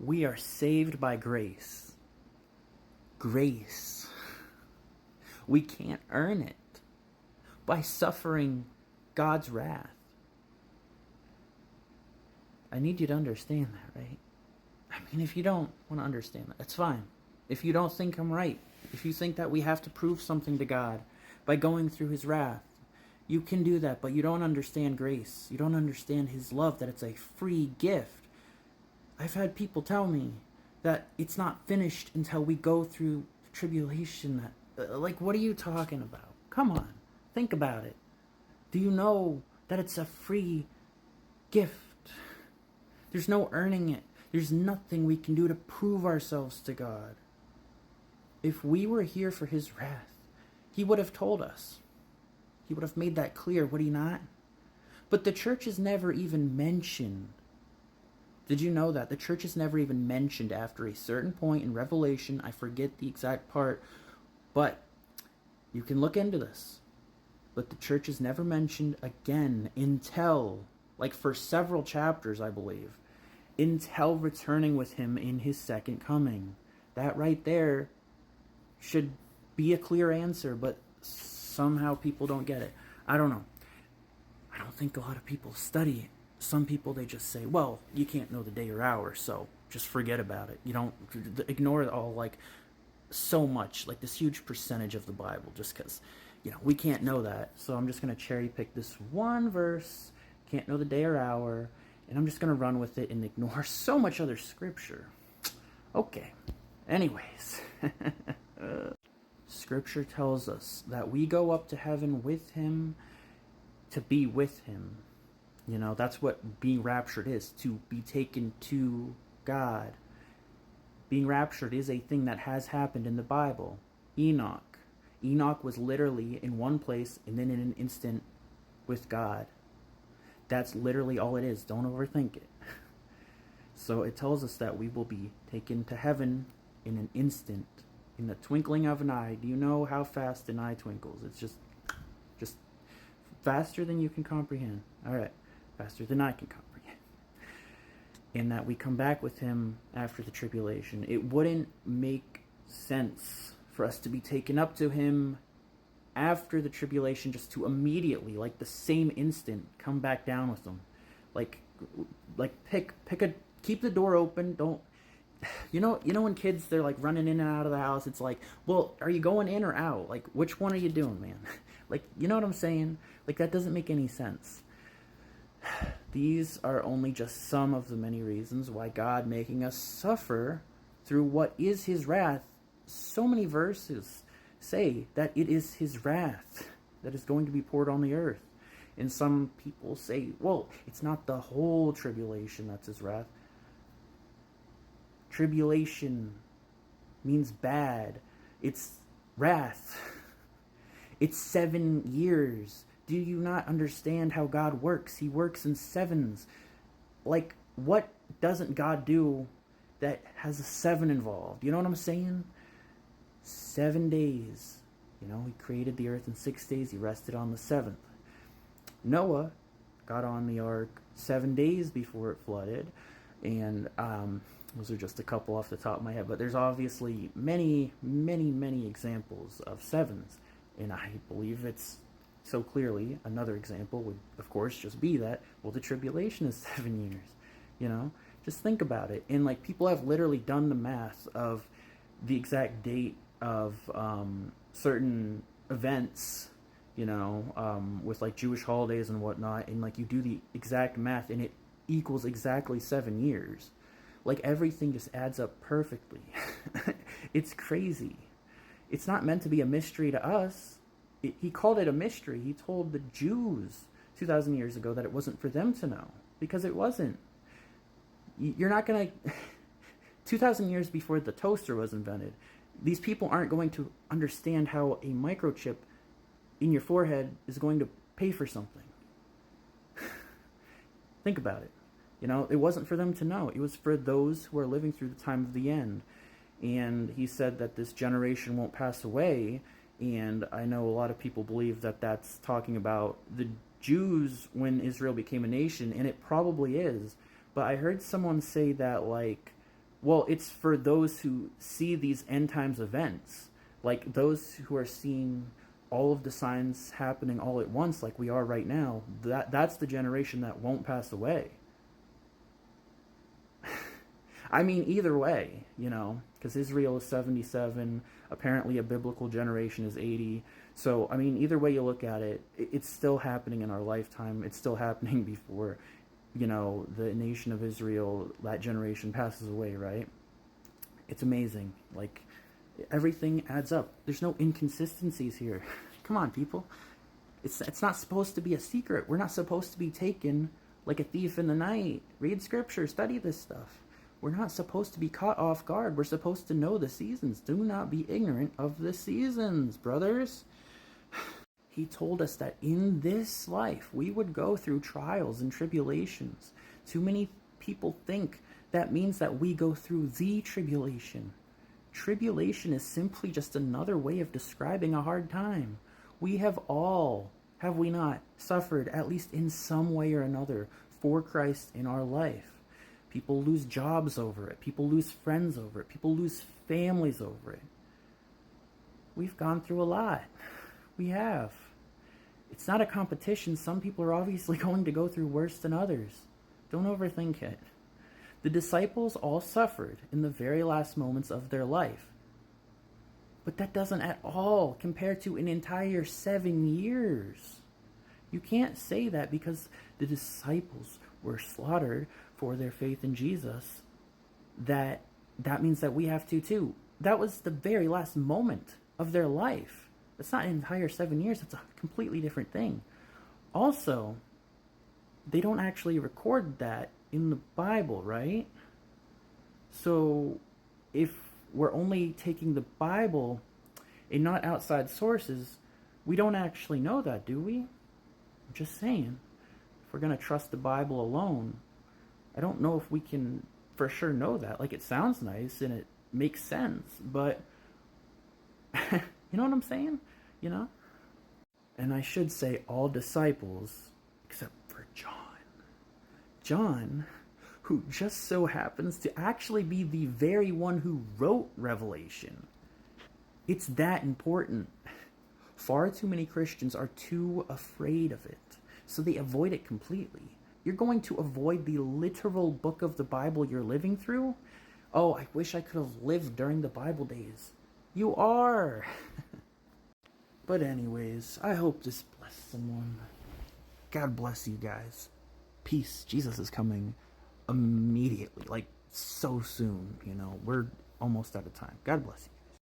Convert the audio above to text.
We are saved by grace. Grace. We can't earn it by suffering God's wrath. I need you to understand that, right? I mean, if you don't want to understand that, that's fine. If you don't think I'm right, if you think that we have to prove something to God by going through his wrath, you can do that, but you don't understand grace. You don't understand his love, that it's a free gift. I've had people tell me that it's not finished until we go through tribulation. Like, what are you talking about? Come on, think about it. Do you know that it's a free gift? There's no earning it. There's nothing we can do to prove ourselves to God. If we were here for his wrath, he would have told us. He would have made that clear, would he not? But the church is never even mentioned. Did you know that? The church is never even mentioned after a certain point in Revelation. I forget the exact part, but you can look into this. But the church is never mentioned again until, like for several chapters, I believe, until returning with him in his second coming. That right there should be a clear answer, but somehow people don't get it. I don't know. I don't think a lot of people study it. Some people, they just say, well, you can't know the day or hour, so just forget about it. You don't ignore it all, like so much, like this huge percentage of the Bible, just because, we can't know that. So I'm just going to cherry pick this one verse, can't know the day or hour, and I'm just going to run with it and ignore so much other scripture. Okay. Anyways. Scripture tells us that we go up to heaven with him to be with him. That's what being raptured is, to be taken to God. Being raptured is a thing that has happened in the Bible. Enoch was literally in one place and then in an instant with God. That's literally all it is. Don't overthink it. So it tells us that we will be taken to heaven in an instant, in the twinkling of an eye. Do you know how fast an eye twinkles? It's just faster than you can comprehend. All right, faster than I can comprehend. And that we come back with him after the tribulation. It wouldn't make sense for us to be taken up to him after the tribulation, just to immediately, like the same instant, come back down with them. Like keep the door open. Don't, when kids, they're like running in and out of the house, it's like, well, are you going in or out? Like, which one are you doing, man? Like, you know what I'm saying? Like, that doesn't make any sense. These are only just some of the many reasons why God making us suffer through what is his wrath. So many verses say that it is his wrath that is going to be poured on the earth. And some people say, well, it's not the whole tribulation that's his wrath. Tribulation means bad. It's wrath. It's 7 years. Do you not understand how God works? He works in sevens. Like, what doesn't God do that has a 7 involved? You know what I'm saying? 7 days. He created the earth in 6 days. He rested on the 7th. Noah got on the ark 7 days before it flooded. And those are just a couple off the top of my head. But there's obviously many, many, many examples of sevens. And I believe it's so clearly, another example would, of course, just be that, well, the tribulation is 7 years. Just think about it. And, like, people have literally done the math of the exact date of certain events, with, like, Jewish holidays and whatnot. And, like, you do the exact math, and it equals exactly 7 years. Like, everything just adds up perfectly. It's crazy. It's not meant to be a mystery to us. He called it a mystery. He told the Jews 2,000 years ago that it wasn't for them to know, because it wasn't. You're not going to... 2,000 years before the toaster was invented, these people aren't going to understand how a microchip in your forehead is going to pay for something. Think about it. It wasn't for them to know. It was for those who are living through the time of the end. And he said that this generation won't pass away. And I know a lot of people believe that that's talking about the Jews when Israel became a nation, and it probably is. But I heard someone say that, like, Well, it's for those who see these end times events, like those who are seeing all of the signs happening all at once, like we are right now. That's the generation that won't pass away. I mean, either way, because Israel is 77. Apparently, a biblical generation is 80. So, I mean, either way you look at it, it's still happening in our lifetime. It's still happening before, the nation of Israel, that generation passes away, right? It's amazing. Like, everything adds up. There's no inconsistencies here. Come on, people. It's not supposed to be a secret. We're not supposed to be taken like a thief in the night. Read scripture, study this stuff. We're not supposed to be caught off guard. We're supposed to know the seasons. Do not be ignorant of the seasons, brothers. He told us that in this life we would go through trials and tribulations. Too many people think that means that we go through the tribulation. Tribulation is simply just another way of describing a hard time. We have all, have we not, suffered at least in some way or another for Christ in our life. People lose jobs over it. People lose friends over it. People lose families over it. We've gone through a lot. We have. It's not a competition. Some people are obviously going to go through worse than others. Don't overthink it. The disciples all suffered in the very last moments of their life. But that doesn't at all compare to an entire 7 years. You can't say that because the disciples were slaughtered for their faith in Jesus, that means that we have to too. That was the very last moment of their life. That's not an entire 7 years. That's a completely different thing. Also, they don't actually record that in the Bible, right? So if we're only taking the Bible and not outside sources, we don't actually know that, do we? I'm just saying. If we're going to trust the Bible alone, I don't know if we can for sure know that. Like, it sounds nice and it makes sense, but you know what I'm saying? And I should say all disciples except for John. John, who just so happens to actually be the very one who wrote Revelation. It's that important. Far too many Christians are too afraid of it, so they avoid it completely. You're going to avoid the literal book of the Bible you're living through? Oh, I wish I could have lived during the Bible days. You are! But anyways, I hope this blessed someone. God bless you guys. Peace. Jesus is coming immediately, like so soon, we're almost out of time. God bless you.